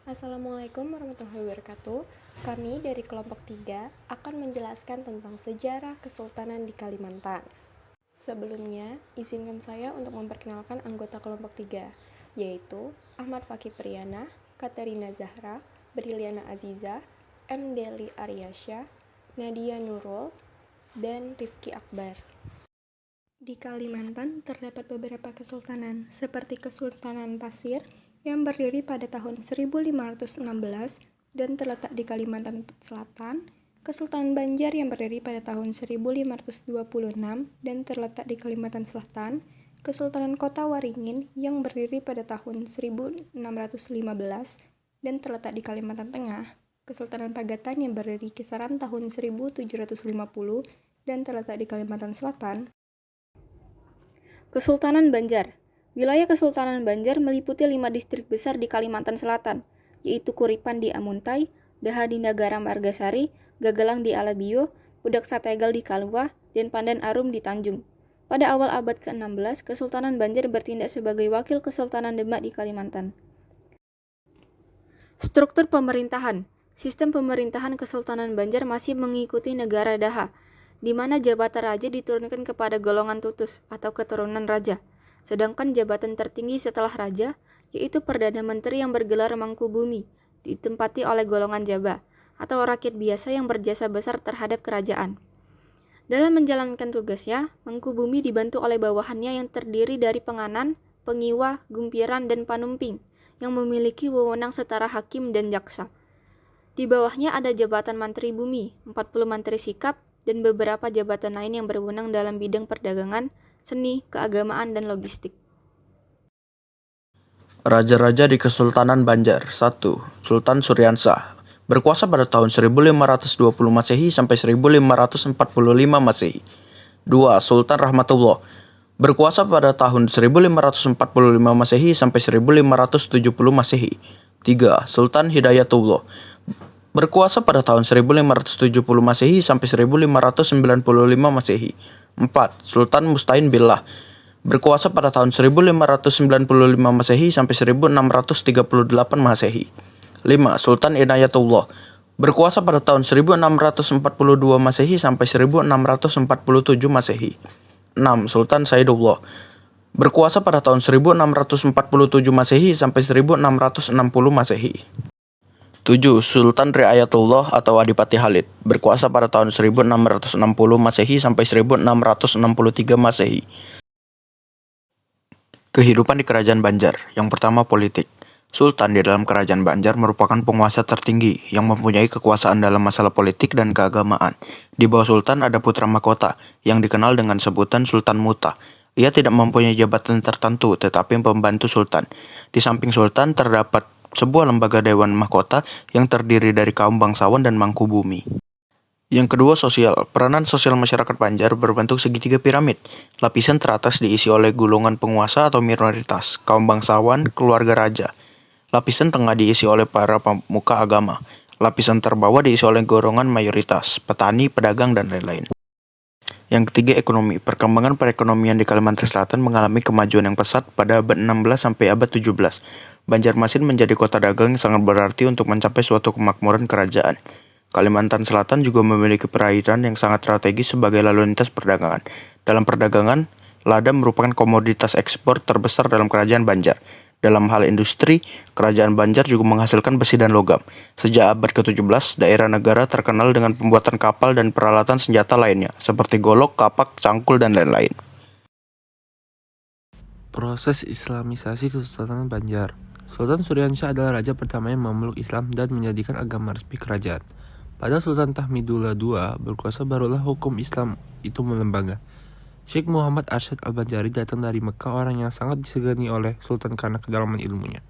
Assalamualaikum warahmatullahi wabarakatuh. Kami dari kelompok 3 akan menjelaskan tentang sejarah Kesultanan di Kalimantan. Sebelumnya, izinkan saya untuk memperkenalkan anggota kelompok 3, yaitu Ahmad Fakih Priyana, Katerina Zahra, Briliana Aziza, M. Deli Aryasya, Nadia Nurul, dan Rifki Akbar. Di Kalimantan terdapat beberapa kesultanan, seperti Kesultanan Pasir yang berdiri pada tahun 1516 dan terletak di Kalimantan Selatan, Kesultanan Banjar yang berdiri pada tahun 1526 dan terletak di Kalimantan Selatan, Kesultanan Kota Waringin yang berdiri pada tahun 1615 dan terletak di Kalimantan Tengah, Kesultanan Pagatan yang berdiri kisaran tahun 1750 dan terletak di Kalimantan Selatan. Kesultanan Banjar. Wilayah Kesultanan Banjar meliputi 5 distrik besar di Kalimantan Selatan, yaitu Kuripan di Amuntai, Daha di Nagara Margasari, Gagelang di Alabio, Pudak Sategal di Kalua, dan Pandan Arum di Tanjung. Pada awal abad ke-16, Kesultanan Banjar bertindak sebagai wakil Kesultanan Demak di Kalimantan. Struktur pemerintahan. Sistem pemerintahan Kesultanan Banjar masih mengikuti negara Daha, di mana jabatan raja diturunkan kepada golongan tutus atau keturunan raja. Sedangkan jabatan tertinggi setelah raja, yaitu Perdana Menteri yang bergelar Mangkubumi, ditempati oleh golongan Jaba, atau rakyat biasa yang berjasa besar terhadap kerajaan. Dalam menjalankan tugasnya, Mangkubumi dibantu oleh bawahannya yang terdiri dari penganan, pengiwa, gumpiran, dan panumping, yang memiliki wewenang setara hakim dan jaksa. Di bawahnya ada jabatan Mantri Bumi, 40 Mantri Sikap, dan beberapa jabatan lain yang berwenang dalam bidang perdagangan, seni, keagamaan, dan logistik. Raja-raja di Kesultanan Banjar. 1. Sultan Suryansah. Berkuasa pada tahun 1520 Masehi sampai 1545 Masehi. 2. Sultan Rahmatullah. Berkuasa pada tahun 1545 Masehi sampai 1570 Masehi. 3. Sultan Hidayatullah. Berkuasa pada tahun 1570 Masehi sampai 1595 Masehi. 4. Sultan Mustain Billah. Berkuasa pada tahun 1595 Masehi sampai 1638 Masehi. 5. Sultan Inayatullah. Berkuasa pada tahun 1642 Masehi sampai 1647 Masehi. 6. Sultan Saidullah. Berkuasa pada tahun 1647 Masehi sampai 1660 Masehi. 7. Sultan Riayatullah atau Adipati Khalid. Berkuasa pada tahun 1660 Masehi sampai 1663 Masehi. Kehidupan di Kerajaan Banjar. Yang pertama, politik. Sultan di dalam Kerajaan Banjar merupakan penguasa tertinggi yang mempunyai kekuasaan dalam masalah politik dan keagamaan. Di bawah Sultan ada putra mahkota yang dikenal dengan sebutan Sultan Muta. Ia tidak mempunyai jabatan tertentu tetapi pembantu Sultan. Di samping Sultan terdapat sebuah lembaga Dewan Mahkota yang terdiri dari kaum bangsawan dan Mangkubumi. Yang kedua, sosial. Peranan sosial masyarakat Banjar berbentuk segitiga piramid. Lapisan teratas diisi oleh golongan penguasa atau minoritas, kaum bangsawan, keluarga raja. Lapisan tengah diisi oleh para pemuka agama. Lapisan terbawah diisi oleh golongan mayoritas, petani, pedagang, dan lain-lain. Yang ketiga, ekonomi. Perkembangan perekonomian di Kalimantan Selatan mengalami kemajuan yang pesat pada abad 16 sampai abad 17. Banjarmasin menjadi kota dagang yang sangat berarti untuk mencapai suatu kemakmuran kerajaan. Kalimantan Selatan juga memiliki perairan yang sangat strategis sebagai lalu lintas perdagangan. Dalam perdagangan, lada merupakan komoditas ekspor terbesar dalam kerajaan Banjar. Dalam hal industri, kerajaan Banjar juga menghasilkan besi dan logam. Sejak abad ke-17, daerah negara terkenal dengan pembuatan kapal dan peralatan senjata lainnya, seperti golok, kapak, cangkul, dan lain-lain. Proses Islamisasi Kesultanan Banjar. Sultan Suryansah adalah raja pertama yang memeluk Islam dan menjadikan agama resmi kerajaan. Pada Sultan Tahmidullah II berkuasa barulah hukum Islam itu melembaga. Syekh Muhammad Arsyad Al-Banjari datang dari Mekah, orang yang sangat disegani oleh Sultan karena kedalaman ilmunya.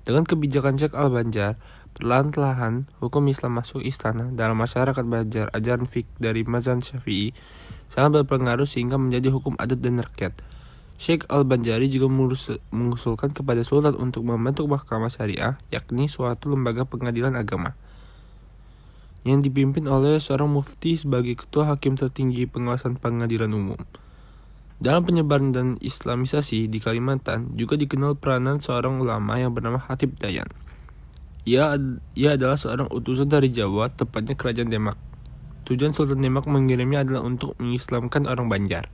Dengan kebijakan Syekh Al-Banjar, perlahan-lahan hukum Islam masuk istana. Dalam masyarakat Banjar, ajaran fiqh dari mazhab Syafi'i sangat berpengaruh sehingga menjadi hukum adat dan rakyat. Syekh Al-Banjari juga mengusulkan kepada Sultan untuk membentuk mahkamah syariah, yakni suatu lembaga pengadilan agama, yang dipimpin oleh seorang mufti sebagai ketua hakim tertinggi pengawasan pengadilan umum. Dalam penyebaran dan Islamisasi di Kalimantan juga dikenal peranan seorang ulama yang bernama Hatib Dayan. Ia adalah seorang utusan dari Jawa, tepatnya Kerajaan Demak. Tujuan Sultan Demak mengirimnya adalah untuk mengislamkan orang Banjar.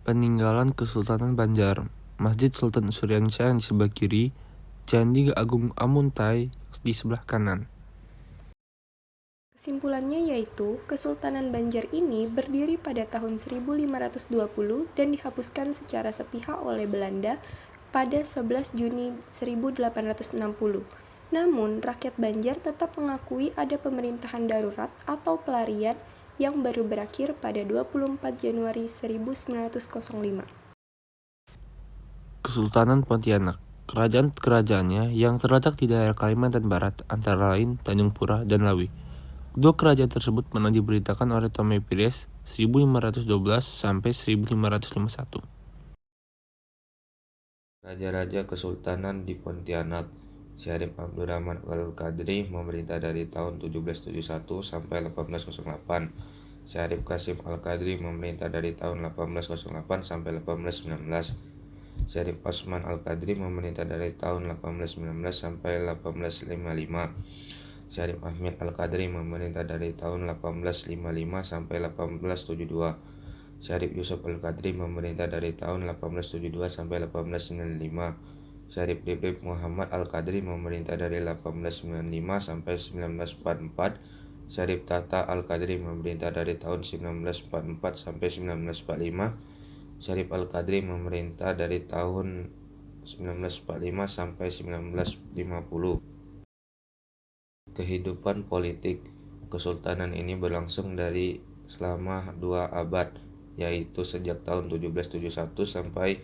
Peninggalan Kesultanan Banjar. Masjid Sultan Suryansyah di sebelah kiri, Candi Agung Amuntai di sebelah kanan. Kesimpulannya yaitu, Kesultanan Banjar ini berdiri pada tahun 1520 dan dihapuskan secara sepihak oleh Belanda pada 11 Juni 1860. Namun, rakyat Banjar tetap mengakui ada pemerintahan darurat atau pelarian yang baru berakhir pada 24 Januari 1905. Kesultanan Pontianak. Kerajaan-kerajaannya yang terletak di daerah Kalimantan Barat antara lain Tanjung Pura dan Lawi. Kedua kerajaan tersebut pernah diberitakan oleh Tome Pires 1512 sampai 1551. Raja-raja Kesultanan di Pontianak. Syarif Abdurrahman Al-Qadri memerintah dari tahun 1771 sampai 1808. Syarif Qasim Al-Qadri memerintah dari tahun 1808 sampai 1819. Syarif Osman Al-Qadri memerintah dari tahun 1819 sampai 1855. Syarif Ahmed Al-Qadri memerintah dari tahun 1855 sampai 1872. Syarif Yusuf Al-Qadri memerintah dari tahun 1872 sampai 1895. Syarif Debdeb Muhammad Al-Qadri memerintah dari 1895 sampai 1944. Syarif Tata Al-Qadri memerintah dari tahun 1944 sampai 1945. Syarif Al-Qadri memerintah dari tahun 1945 sampai 1950. Kehidupan politik Kesultanan ini berlangsung dari selama 2 abad, yaitu sejak tahun 1771 sampai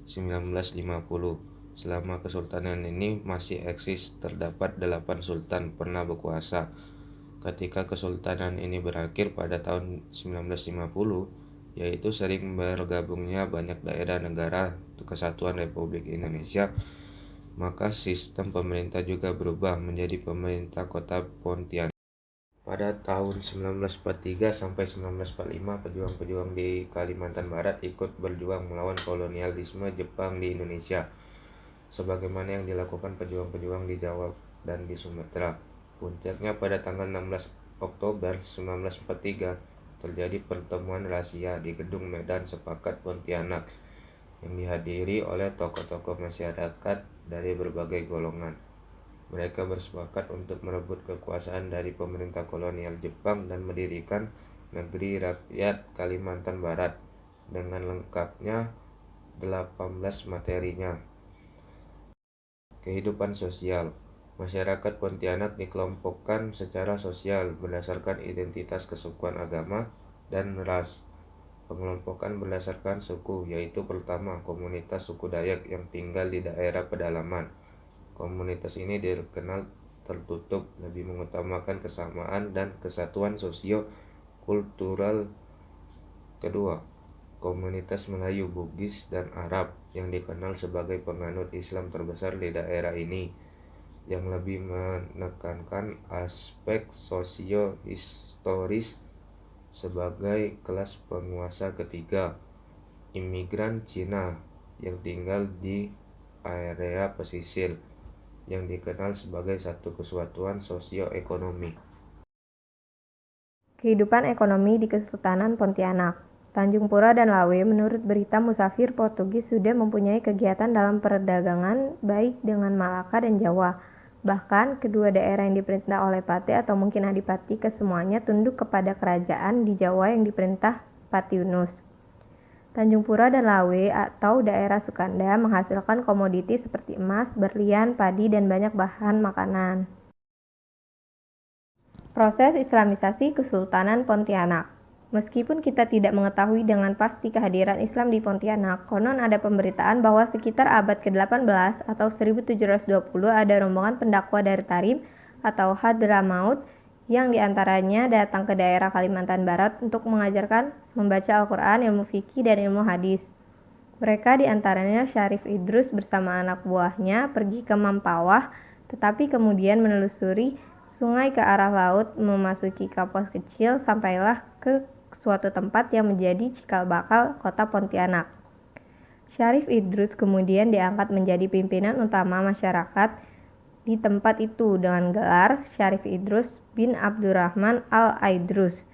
1950. Selama Kesultanan ini masih eksis, terdapat 8 sultan pernah berkuasa. Ketika Kesultanan ini berakhir pada tahun 1950, yaitu sering bergabungnya banyak daerah negara Kesatuan Republik Indonesia, maka sistem pemerintah juga berubah menjadi pemerintah kota Pontianak. Pada tahun 1943 sampai 1945, pejuang-pejuang di Kalimantan Barat ikut berjuang melawan kolonialisme Jepang di Indonesia, sebagaimana yang dilakukan pejuang-pejuang di Jawa dan di Sumatera. Puncaknya pada tanggal 16 Oktober 1943 terjadi pertemuan rahasia di Gedung Medan Sepakat Pontianak yang dihadiri oleh tokoh-tokoh masyarakat dari berbagai golongan. Mereka bersepakat untuk merebut kekuasaan dari pemerintah kolonial Jepang dan mendirikan Negeri Rakyat Kalimantan Barat dengan lengkapnya 18 materinya. Kehidupan sosial. Masyarakat Pontianak dikelompokkan secara sosial berdasarkan identitas kesukuan agama dan ras. Pengelompokan berdasarkan suku, yaitu pertama, komunitas suku Dayak yang tinggal di daerah pedalaman. Komunitas ini dikenal tertutup, lebih mengutamakan kesamaan dan kesatuan sosio-kultural. Kedua, komunitas Melayu, Bugis, dan Arab yang dikenal sebagai penganut Islam terbesar di daerah ini, yang lebih menekankan aspek sosio-historis sebagai kelas penguasa. Ketiga, imigran Cina yang tinggal di area pesisir, yang dikenal sebagai satu kesatuan sosio-ekonomi. Kehidupan ekonomi di Kesultanan Pontianak. Tanjung Pura dan Lawe menurut berita musafir Portugis sudah mempunyai kegiatan dalam perdagangan baik dengan Malaka dan Jawa. Bahkan kedua daerah yang diperintah oleh Pate atau mungkin Adipati kesemuanya tunduk kepada kerajaan di Jawa yang diperintah Patiunus. Tanjung Pura dan Lawe atau daerah Sukanda menghasilkan komoditi seperti emas, berlian, padi, dan banyak bahan makanan. Proses Islamisasi Kesultanan Pontianak. Meskipun kita tidak mengetahui dengan pasti kehadiran Islam di Pontianak, konon ada pemberitaan bahwa sekitar abad ke-18 atau 1720 ada rombongan pendakwa dari Tarim atau Hadramaut yang diantaranya datang ke daerah Kalimantan Barat untuk mengajarkan membaca Al-Quran, ilmu fikih, dan ilmu hadis. Mereka diantaranya Syarif Idrus bersama anak buahnya pergi ke Mampawah, tetapi kemudian menelusuri sungai ke arah laut, memasuki kapos kecil, sampailah ke suatu tempat yang menjadi cikal bakal kota Pontianak. Syarif Idrus kemudian diangkat menjadi pimpinan utama masyarakat di tempat itu dengan gelar Syarif Idrus bin Abdurrahman Al-Aidrus,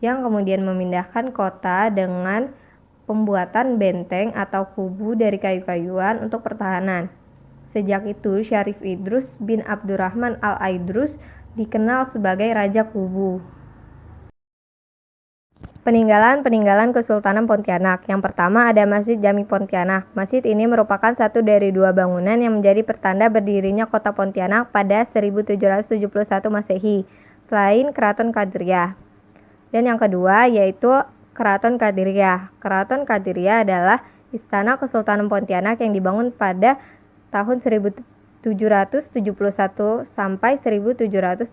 yang kemudian memindahkan kota dengan pembuatan benteng atau kubu dari kayu-kayuan untuk pertahanan. Sejak itu, Syarif Idrus bin Abdurrahman Al-Aidrus dikenal sebagai Raja Kubu. Peninggalan Kesultanan Pontianak. Yang pertama ada Masjid Jami Pontianak. Masjid ini merupakan satu dari dua bangunan yang menjadi pertanda berdirinya kota Pontianak pada 1771 Masehi, selain Keraton Kadiriah. Dan yang kedua yaitu Keraton Kadiriah. Keraton Kadiriah adalah istana Kesultanan Pontianak yang dibangun pada tahun 1771 sampai 1778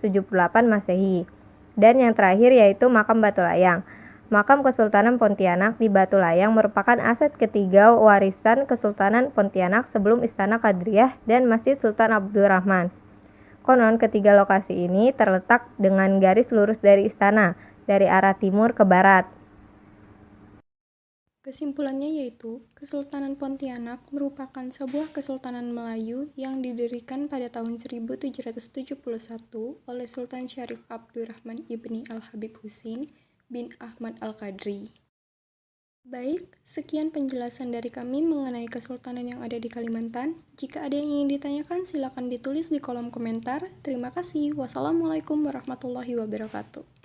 Masehi. Dan yang terakhir yaitu Makam Batu Layang. Makam Kesultanan Pontianak di Batu Layang merupakan aset ketiga warisan Kesultanan Pontianak sebelum Istana Kadiriah dan Masjid Sultan Abdurrahman. Konon ketiga lokasi ini terletak dengan garis lurus dari istana, dari arah timur ke barat. Kesimpulannya yaitu, Kesultanan Pontianak merupakan sebuah kesultanan Melayu yang didirikan pada tahun 1771 oleh Sultan Syarif Abdurrahman Ibni Al-Habib Husin bin Ahmad Al-Qadri. Baik, sekian penjelasan dari kami mengenai kesultanan yang ada di Kalimantan. Jika ada yang ingin ditanyakan, silakan ditulis di kolom komentar. Terima kasih. Wassalamualaikum warahmatullahi wabarakatuh.